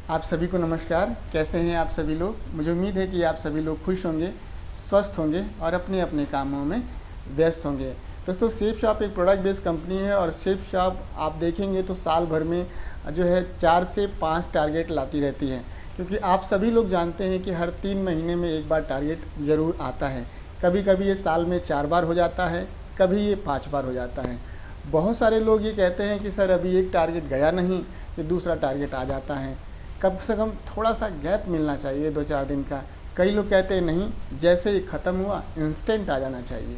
आप सभी को नमस्कार। कैसे हैं आप सभी लोग? मुझे उम्मीद है कि आप सभी लोग खुश होंगे, स्वस्थ होंगे और अपने अपने कामों में व्यस्त होंगे। दोस्तों, शेप शॉप एक प्रोडक्ट बेस्ड कंपनी है और शेप शॉप आप देखेंगे तो साल भर में जो है 4 से 5 टारगेट लाती रहती है, क्योंकि आप सभी लोग जानते हैं कि हर 3 महीने में एक बार टारगेट ज़रूर आता है। कभी कभी ये साल में 4 बार हो जाता है, कभी ये 5 बार हो जाता है। बहुत सारे लोग ये कहते हैं कि सर अभी एक टारगेट गया नहीं कि दूसरा टारगेट आ जाता है, कम से कम थोड़ा सा गैप मिलना चाहिए 2-4 दिन का। कई लोग कहते हैं नहीं, जैसे ही ख़त्म हुआ इंस्टेंट आ जाना चाहिए।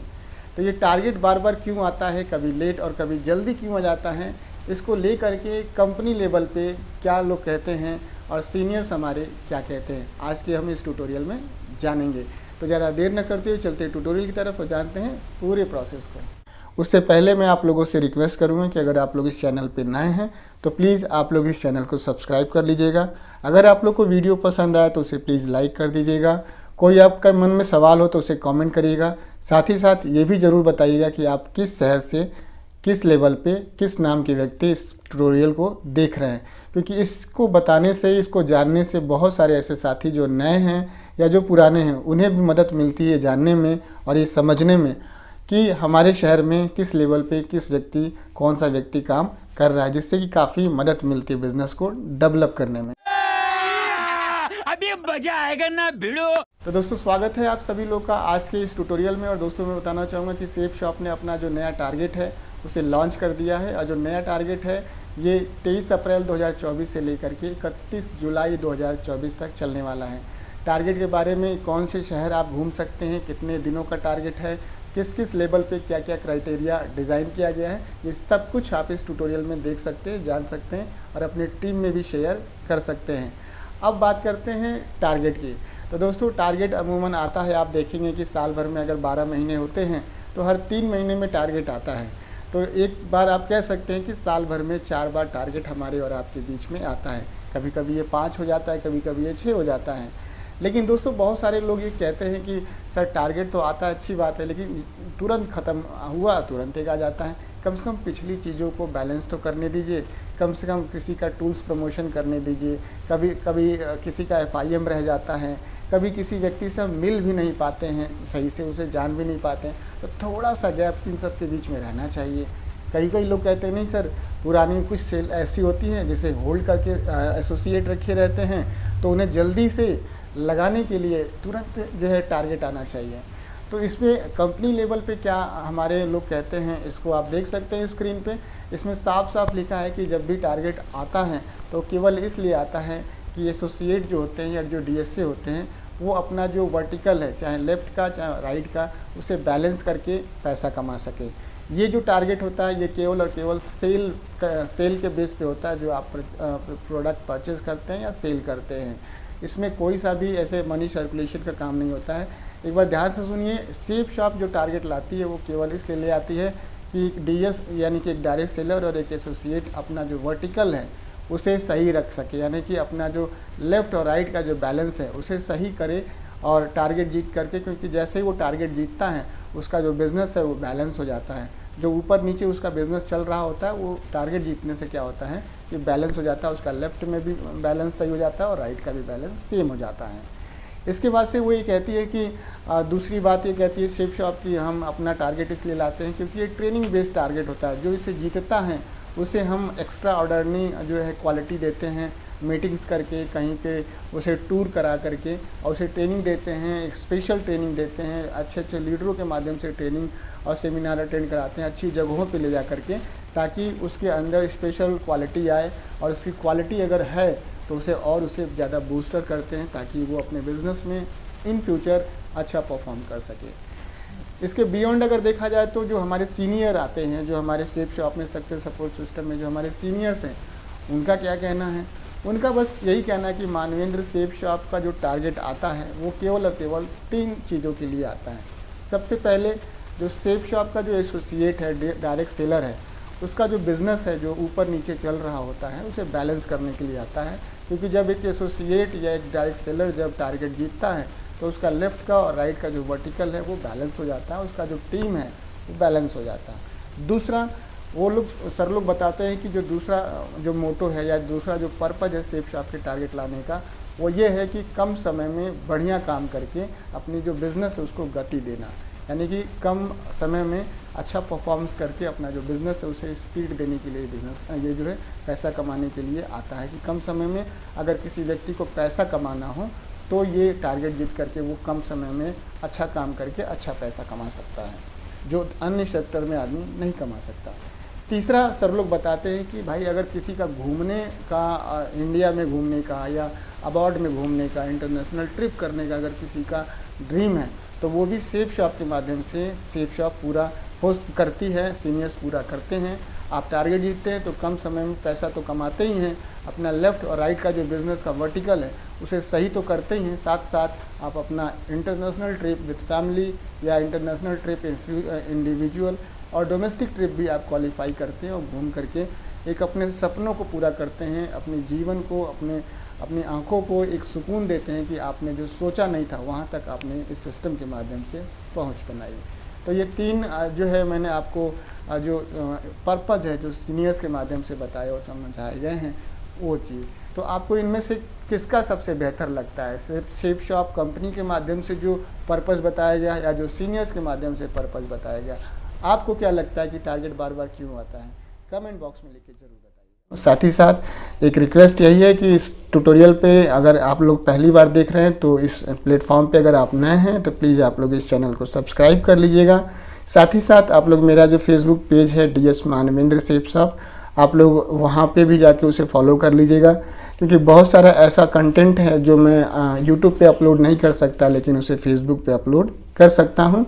तो ये टारगेट बार बार क्यों आता है, कभी लेट और कभी जल्दी क्यों आ जाता है, इसको ले करके कंपनी लेवल पे क्या लोग कहते हैं और सीनियर्स हमारे क्या कहते हैं, आज के हम इस ट्यूटोरियल में जानेंगे। तो ज़्यादा देर न करते हुए चलते ट्यूटोरियल की तरफ और जानते हैं पूरे प्रोसेस को। उससे पहले मैं आप लोगों से रिक्वेस्ट करूंगा कि अगर आप लोग इस चैनल पर नए हैं तो प्लीज़ आप लोग इस चैनल को सब्सक्राइब कर लीजिएगा। अगर आप लोग को वीडियो पसंद आए तो उसे प्लीज़ लाइक कर दीजिएगा। कोई आपका मन में सवाल हो तो उसे कमेंट करिएगा। साथ ही साथ ये भी ज़रूर बताइएगा कि आप किस शहर से, किस लेवल पे, किस नाम के व्यक्ति इस ट्यूटोरियल को देख रहे हैं, क्योंकि इसको बताने से, इसको जानने से बहुत सारे ऐसे साथी जो नए हैं या जो पुराने हैं उन्हें भी मदद मिलती है जानने में और ये समझने में कि हमारे शहर में किस लेवल पे किस व्यक्ति, कौन सा व्यक्ति काम कर रहा है, जिससे कि काफ़ी मदद मिलती है बिजनेस को डेवलप करने में। अभी मजा आएगा ना भिड़ो। तो दोस्तों, स्वागत है आप सभी लोग का आज के इस ट्यूटोरियल में। और दोस्तों, मैं बताना चाहूँगा कि शेप शॉप ने अपना जो नया टारगेट है उसे लॉन्च कर दिया है। और जो नया टारगेट है ये 23 अप्रैल 2024 से लेकर के 31 जुलाई 2024 तक चलने वाला है। टारगेट के बारे में, कौन से शहर आप घूम सकते हैं, कितने दिनों का टारगेट है, किस किस लेवल पे क्या क्या क्राइटेरिया डिज़ाइन किया गया है, ये सब कुछ आप इस ट्यूटोरियल में देख सकते हैं, जान सकते हैं और अपनी टीम में भी शेयर कर सकते हैं। अब बात करते हैं टारगेट की। तो दोस्तों, टारगेट अमूमन आता है, आप देखेंगे कि साल भर में अगर 12 महीने होते हैं तो हर 3 महीने में टारगेट आता है। तो एक बार आप कह सकते हैं कि साल भर में 4 बार टारगेट हमारे और आपके बीच में आता है। कभी कभी ये 5 हो जाता है, कभी कभी ये 6 हो जाता है। लेकिन दोस्तों, बहुत सारे लोग ये कहते हैं कि सर टारगेट तो आता है, अच्छी बात है, लेकिन तुरंत ख़त्म हुआ तुरंत एक आ जाता है। कम से कम पिछली चीज़ों को बैलेंस तो करने दीजिए, कम से कम किसी का टूल्स प्रमोशन करने दीजिए। कभी कभी किसी का FIM रह जाता है, कभी किसी व्यक्ति से हम मिल भी नहीं पाते हैं सही से, उसे जान भी नहीं पाते हैं, तो थोड़ा सा गैप इन सब के बीच में रहना चाहिए। कई लोग कहते हैं नहीं सर, पुरानी कुछ सेल ऐसी होती हैं जिसे होल्ड करके एसोसिएट रखे रहते हैं, तो उन्हें जल्दी से लगाने के लिए तुरंत जो है टारगेट आना चाहिए। तो इसमें कंपनी लेवल पे क्या हमारे लोग कहते हैं, इसको आप देख सकते हैं स्क्रीन पे। इसमें साफ साफ लिखा है कि जब भी टारगेट आता है तो केवल इसलिए आता है कि एसोसिएट जो होते हैं या जो DSA होते हैं वो अपना जो वर्टिकल है, चाहे लेफ़्ट का चाहे राइट का, उसे बैलेंस करके पैसा कमा सके। ये जो टारगेट होता है ये केवल और केवल सेल के बेस पे होता है, जो आप प्रोडक्ट परचेज़ करते हैं या सेल करते हैं। इसमें कोई सा भी ऐसे मनी सर्कुलेशन का काम नहीं होता है। एक बार ध्यान से सुनिए, शेप शॉप जो टारगेट लाती है वो केवल इसलिए ले आती है कि एक DS यानी कि एक डायरेक्ट सेलर और एक एसोसिएट अपना जो वर्टिकल है उसे सही रख सके, यानी कि अपना जो लेफ़्ट और राइट का जो बैलेंस है उसे सही करे और टारगेट जीत करके, क्योंकि जैसे ही वो टारगेट जीतता है उसका जो बिज़नेस है वो बैलेंस हो जाता है। जो ऊपर नीचे उसका बिज़नेस चल रहा होता है वो टारगेट जीतने से क्या होता है कि बैलेंस हो जाता है, उसका लेफ़्ट में भी बैलेंस सही हो जाता है और राइट का भी बैलेंस सेम हो जाता है। इसके बाद से वो ये कहती है कि दूसरी बात ये कहती है शेप शॉप की, हम अपना टारगेट इसलिए लाते हैं क्योंकि ये ट्रेनिंग बेस्ड टारगेट होता है। जो इसे जीतता है उसे हम एक्स्ट्रा ऑर्डरनी जो है क्वालिटी देते हैं, मीटिंग्स करके, कहीं पे उसे टूर करा करके और उसे ट्रेनिंग देते हैं, एक स्पेशल ट्रेनिंग देते हैं, अच्छे अच्छे लीडरों के माध्यम से ट्रेनिंग और सेमिनार अटेंड कराते हैं अच्छी जगहों पे ले जा करके, ताकि उसके अंदर स्पेशल क्वालिटी आए। और उसकी क्वालिटी अगर है तो उसे ज़्यादा बूस्टर करते हैं ताकि वो अपने बिज़नेस में इन फ्यूचर अच्छा परफॉर्म कर सके। इसके बियॉन्ड अगर देखा जाए तो जो हमारे सीनियर आते हैं, जो हमारे शेप शॉप में सक्सेस सपोर्ट सिस्टम में जो हमारे सीनियर्स हैं, उनका क्या कहना है? उनका बस यही कहना है कि मानवेंद्र, शेप शॉप का जो टारगेट आता है वो केवल और केवल 3 चीज़ों के लिए आता है। सबसे पहले जो शेप शॉप का जो एसोसिएट है, डायरेक्ट सेलर है, उसका जो बिज़नेस है जो ऊपर नीचे चल रहा होता है उसे बैलेंस करने के लिए आता है। क्योंकि जब एक एसोसिएट या एक डायरेक्ट सेलर जब टारगेट जीतता है तो उसका लेफ़्ट का और राइट का जो वर्टिकल है वो बैलेंस हो जाता है, उसका जो टीम है वो बैलेंस हो जाता है। दूसरा, वो लोग सर लोग बताते हैं कि जो दूसरा जो मोटो है या दूसरा जो पर्पज़ है सेफ शॉप के टारगेट लाने का, वो ये है कि कम समय में बढ़िया काम करके अपनी जो बिज़नेस है उसको गति देना, यानी कि कम समय में अच्छा परफॉर्मेंस करके अपना जो बिज़नेस है उसे स्पीड देने के लिए बिज़नेस ये जो है पैसा कमाने के लिए आता है कि कम समय में अगर किसी व्यक्ति को पैसा कमाना हो तो ये टारगेट जीत करके वो कम समय में अच्छा काम करके अच्छा पैसा कमा सकता है, जो अन्य सेक्टर में आदमी नहीं कमा सकता। तीसरा सर लोग बताते हैं कि भाई अगर किसी का घूमने का इंडिया में घूमने का या अब्रॉड में घूमने का, इंटरनेशनल ट्रिप करने का अगर किसी का ड्रीम है तो वो भी सेफ शॉप के माध्यम से सेफ शॉप पूरा हो करती है, सीनियर्स पूरा करते हैं। आप टारगेट जीतते हैं तो कम समय में पैसा तो कमाते ही हैं, अपना लेफ़्ट और राइट का जो बिज़नेस का वर्टिकल है उसे सही तो करते ही हैं, साथ साथ आप अपना इंटरनेशनल ट्रिप विद फैमिली या इंटरनेशनल ट्रिप इंडिविजुअल और डोमेस्टिक ट्रिप भी आप क्वालिफाई करते हैं और घूम करके एक अपने सपनों को पूरा करते हैं, अपने जीवन को अपनी आँखों को एक सुकून देते हैं कि आपने जो सोचा नहीं था वहाँ तक आपने इस सिस्टम के माध्यम से पहुँच बनाई। तो ये 3 जो है मैंने आपको जो पर्पज़ है जो सीनियर्स के माध्यम से बताए और समझाए गए हैं वो चीज़। तो आपको इनमें से किसका सबसे बेहतर लगता है, सेफ शॉप कंपनी के माध्यम से जो पर्पज़ बताया गया या जो सीनियर्स के माध्यम से पर्पज़ बताया गया? आपको क्या लगता है कि टारगेट बार बार क्यों आता है? कमेंट बॉक्स में लिख के ज़रूर बताइए। साथ ही साथ एक रिक्वेस्ट यही है कि इस ट्यूटोरियल पे अगर आप लोग पहली बार देख रहे हैं तो इस प्लेटफॉर्म पे अगर आप नए हैं तो प्लीज़ आप लोग इस चैनल को सब्सक्राइब कर लीजिएगा। साथ ही साथ आप लोग मेरा जो फेसबुक पेज है DS मानवेंद्र सेफ शॉप, आप लोग वहाँ पे भी जाके उसे फॉलो कर लीजिएगा, क्योंकि बहुत सारा ऐसा कंटेंट है जो मैं यूट्यूब पे अपलोड नहीं कर सकता लेकिन उसे फेसबुक पे अपलोड कर सकता हूँ।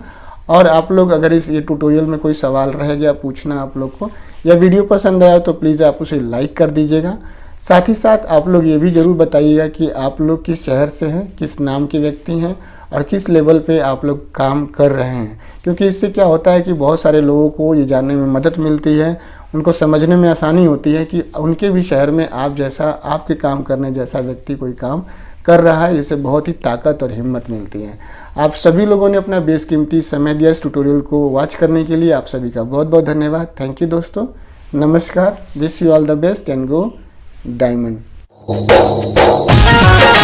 और आप लोग अगर ये ट्यूटोरियल में कोई सवाल रह गया पूछना आप लोग को या वीडियो पसंद आया तो प्लीज़ आप उसे लाइक कर दीजिएगा। साथ ही साथ आप लोग ये भी ज़रूर बताइएगा कि आप लोग किस शहर से हैं, किस नाम के व्यक्ति हैं और किस लेवल पे आप लोग काम कर रहे हैं, क्योंकि इससे क्या होता है कि बहुत सारे लोगों को ये जानने में मदद मिलती है, उनको समझने में आसानी होती है कि उनके भी शहर में आप जैसा आपके काम करने जैसा व्यक्ति कोई काम कर रहा है, इससे बहुत ही ताकत और हिम्मत मिलती है। आप सभी लोगों ने अपना बेशकीमती समय दिया इस ट्यूटोरियल को वॉच करने के लिए, आप सभी का बहुत बहुत धन्यवाद। थैंक यू दोस्तों, नमस्कार, wish you all the best and go diamond.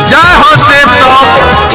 जय हो सेफ शॉप।